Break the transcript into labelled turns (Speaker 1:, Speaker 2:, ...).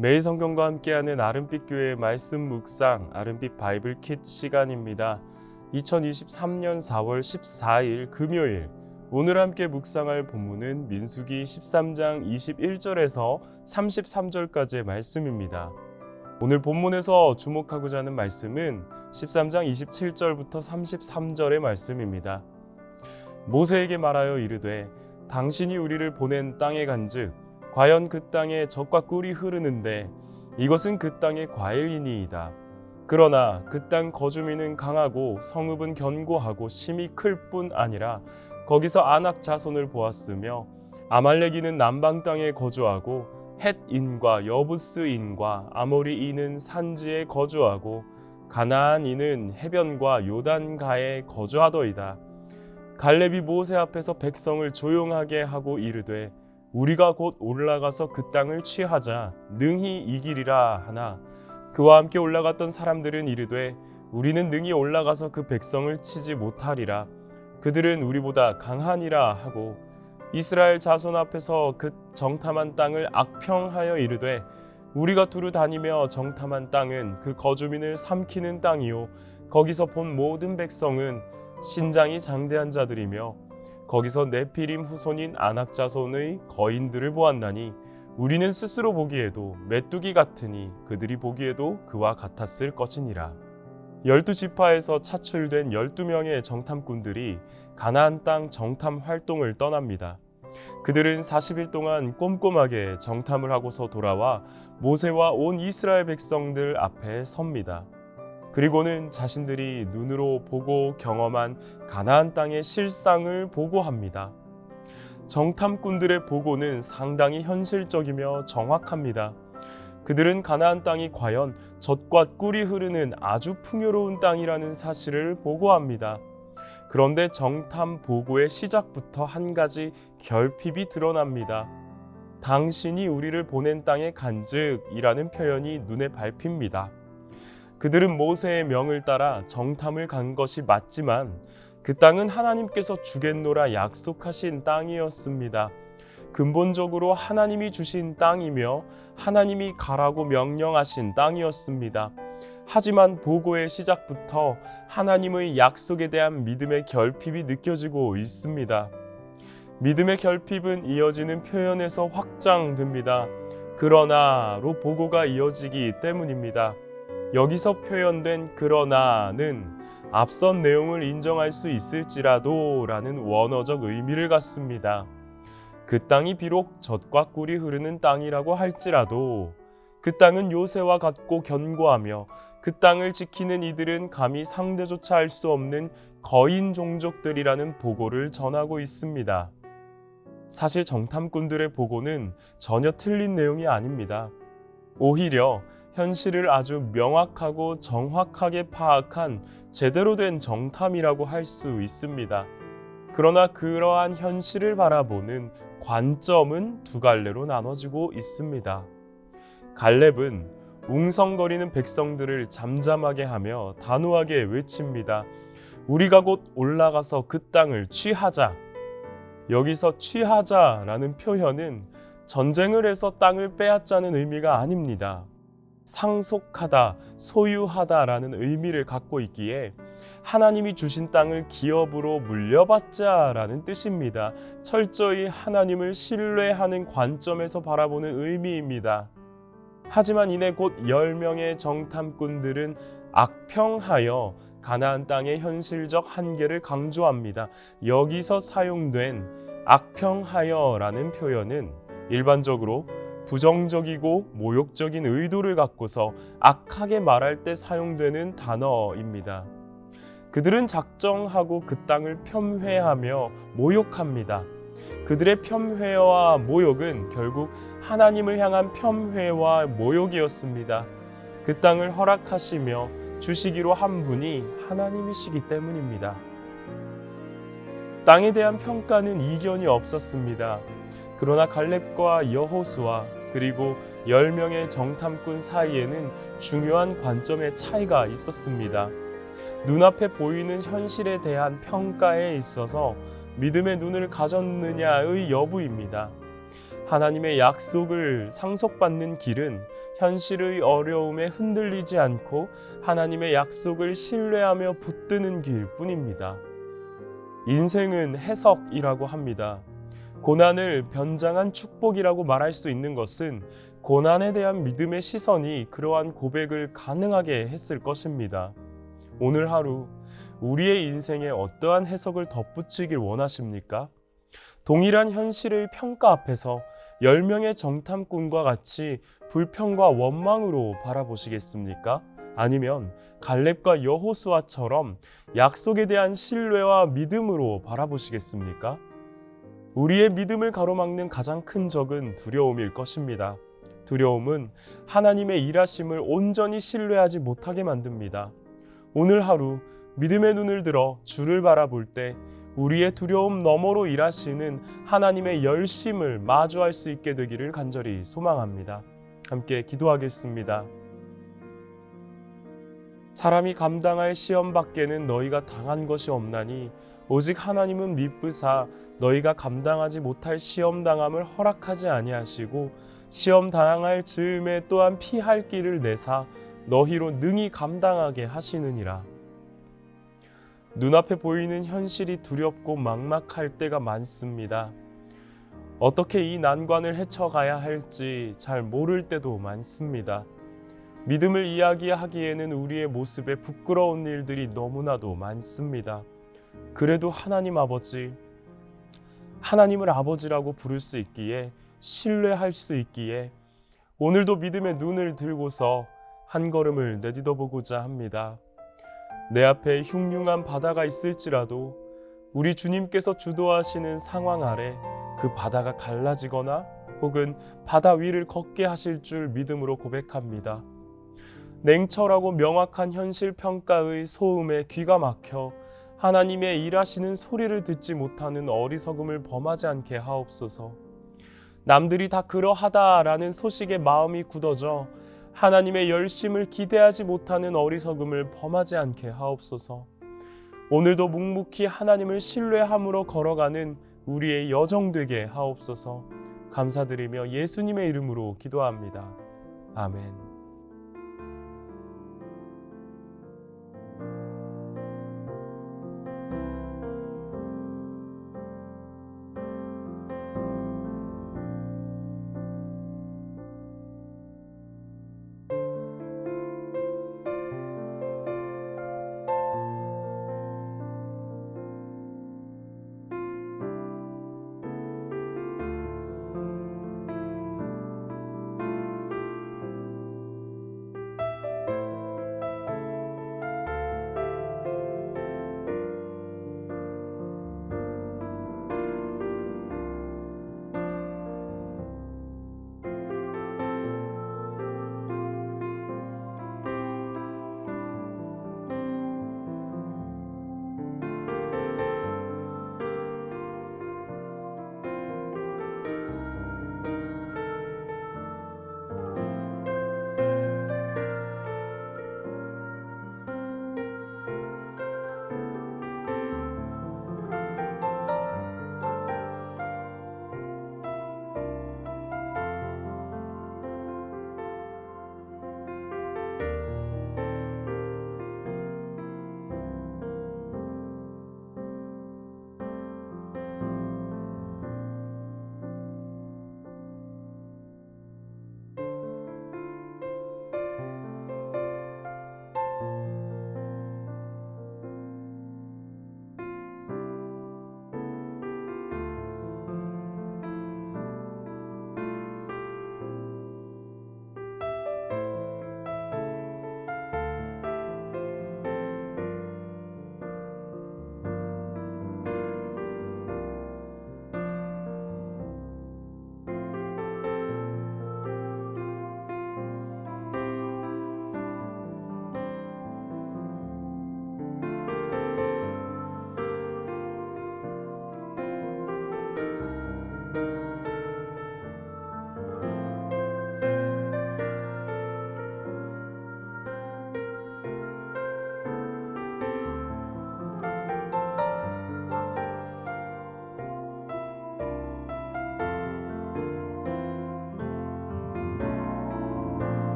Speaker 1: 매일 성경과 함께하는 아름빛 교회의 말씀 묵상, 아름빛 바이블 킷 시간입니다. 2023년 4월 14일 금요일, 오늘 함께 묵상할 본문은 민수기 13장 21절에서 33절까지의 말씀입니다. 오늘 본문에서 주목하고자 하는 말씀은 13장 27절부터 33절의 말씀입니다. 모세에게 말하여 이르되 당신이 우리를 보낸 땅에 간즉 과연 그 땅에 젖과 꿀이 흐르는데 이것은 그 땅의 과일이니이다. 그러나 그 땅 거주민은 강하고 성읍은 견고하고 심이 클 뿐 아니라 거기서 아낙 자손을 보았으며 아말렉인은 남방 땅에 거주하고 헷인과 여부스인과 아모리인은 산지에 거주하고 가나안인은 해변과 요단가에 거주하더이다. 갈렙이 모세 앞에서 백성을 조용하게 하고 이르되 우리가 곧 올라가서 그 땅을 취하자 능히 이기리라 하나 그와 함께 올라갔던 사람들은 이르되 우리는 능히 올라가서 그 백성을 치지 못하리라. 그들은 우리보다 강하니라 하고 이스라엘 자손 앞에서 그 정탐한 땅을 악평하여 이르되 우리가 두루 다니며 정탐한 땅은 그 거주민을 삼키는 땅이요 거기서 본 모든 백성은 신장이 장대한 자들이며 거기서 네피림 후손인 아낙 자손의 거인들을 보았나니 우리는 스스로 보기에도 메뚜기 같으니 그들이 보기에도 그와 같았을 것이니라. 12지파에서 차출된 12명의 정탐꾼들이 가나안 땅 정탐 활동을 떠납니다. 그들은 40일 동안 꼼꼼하게 정탐을 하고서 돌아와 모세와 온 이스라엘 백성들 앞에 섭니다. 그리고는 자신들이 눈으로 보고 경험한 가나안 땅의 실상을 보고합니다. 정탐꾼들의 보고는 상당히 현실적이며 정확합니다. 그들은 가나안 땅이 과연 젖과 꿀이 흐르는 아주 풍요로운 땅이라는 사실을 보고합니다. 그런데 정탐 보고의 시작부터 한 가지 결핍이 드러납니다. 당신이 우리를 보낸 땅에 간즉이라는 표현이 눈에 밟힙니다. 그들은 모세의 명을 따라 정탐을 간 것이 맞지만 그 땅은 하나님께서 주겠노라 약속하신 땅이었습니다. 근본적으로 하나님이 주신 땅이며 하나님이 가라고 명령하신 땅이었습니다. 하지만 보고의 시작부터 하나님의 약속에 대한 믿음의 결핍이 느껴지고 있습니다. 믿음의 결핍은 이어지는 표현에서 확장됩니다. 그러나로 보고가 이어지기 때문입니다. 여기서 표현된 그러나는 앞선 내용을 인정할 수 있을지라도 라는 원어적 의미를 갖습니다. 그 땅이 비록 젖과 꿀이 흐르는 땅이라고 할지라도 그 땅은 요새와 같고 견고하며 그 땅을 지키는 이들은 감히 상대조차 할 수 없는 거인 종족들이라는 보고를 전하고 있습니다. 사실 정탐꾼들의 보고는 전혀 틀린 내용이 아닙니다. 오히려 현실을 아주 명확하고 정확하게 파악한 제대로 된 정탐이라고 할 수 있습니다. 그러나 그러한 현실을 바라보는 관점은 두 갈래로 나눠지고 있습니다. 갈렙은 웅성거리는 백성들을 잠잠하게 하며 단호하게 외칩니다. 우리가 곧 올라가서 그 땅을 취하자. 여기서 취하자라는 표현은 전쟁을 해서 땅을 빼앗자는 의미가 아닙니다. 상속하다, 소유하다라는 의미를 갖고 있기에 하나님이 주신 땅을 기업으로 물려받자라는 뜻입니다. 철저히 하나님을 신뢰하는 관점에서 바라보는 의미입니다. 하지만 이내 곧 10명의 정탐꾼들은 악평하여 가나안 땅의 현실적 한계를 강조합니다. 여기서 사용된 악평하여라는 표현은 일반적으로 부정적이고 모욕적인 의도를 갖고서 악하게 말할 때 사용되는 단어입니다. 그들은 작정하고 그 땅을 폄훼하며 모욕합니다. 그들의 폄훼와 모욕은 결국 하나님을 향한 폄훼와 모욕이었습니다. 그 땅을 허락하시며 주시기로 한 분이 하나님이시기 때문입니다. 땅에 대한 평가는 이견이 없었습니다. 그러나 갈렙과 여호수아 그리고 10명의 정탐꾼 사이에는 중요한 관점의 차이가 있었습니다. 눈앞에 보이는 현실에 대한 평가에 있어서 믿음의 눈을 가졌느냐의 여부입니다. 하나님의 약속을 상속받는 길은 현실의 어려움에 흔들리지 않고 하나님의 약속을 신뢰하며 붙드는 길뿐입니다. 인생은 해석이라고 합니다. 고난을 변장한 축복이라고 말할 수 있는 것은 고난에 대한 믿음의 시선이 그러한 고백을 가능하게 했을 것입니다. 오늘 하루 우리의 인생에 어떠한 해석을 덧붙이길 원하십니까? 동일한 현실의 평가 앞에서 10명의 정탐꾼과 같이 불평과 원망으로 바라보시겠습니까? 아니면 갈렙과 여호수아처럼 약속에 대한 신뢰와 믿음으로 바라보시겠습니까? 우리의 믿음을 가로막는 가장 큰 적은 두려움일 것입니다. 두려움은 하나님의 일하심을 온전히 신뢰하지 못하게 만듭니다. 오늘 하루 믿음의 눈을 들어 주를 바라볼 때 우리의 두려움 너머로 일하시는 하나님의 열심을 마주할 수 있게 되기를 간절히 소망합니다. 함께 기도하겠습니다. 사람이 감당할 시험 밖에는 너희가 당한 것이 없나니 오직 하나님은 미쁘사 너희가 감당하지 못할 시험 당함을 허락하지 아니하시고 시험 당할 즈음에 또한 피할 길을 내사 너희로 능히 감당하게 하시느니라. 눈앞에 보이는 현실이 두렵고 막막할 때가 많습니다. 어떻게 이 난관을 헤쳐가야 할지 잘 모를 때도 많습니다. 믿음을 이야기하기에는 우리의 모습에 부끄러운 일들이 너무나도 많습니다. 그래도 하나님 아버지, 하나님을 아버지라고 부를 수 있기에, 신뢰할 수 있기에 오늘도 믿음의 눈을 들고서 한 걸음을 내딛어 보고자 합니다. 내 앞에 흉흉한 바다가 있을지라도 우리 주님께서 주도하시는 상황 아래 그 바다가 갈라지거나 혹은 바다 위를 걷게 하실 줄 믿음으로 고백합니다. 냉철하고 명확한 현실 평가의 소음에 귀가 막혀 하나님의 일하시는 소리를 듣지 못하는 어리석음을 범하지 않게 하옵소서. 남들이 다 그러하다라는 소식에 마음이 굳어져 하나님의 열심을 기대하지 못하는 어리석음을 범하지 않게 하옵소서. 오늘도 묵묵히 하나님을 신뢰함으로 걸어가는 우리의 여정 되게 하옵소서. 감사드리며 예수님의 이름으로 기도합니다. 아멘.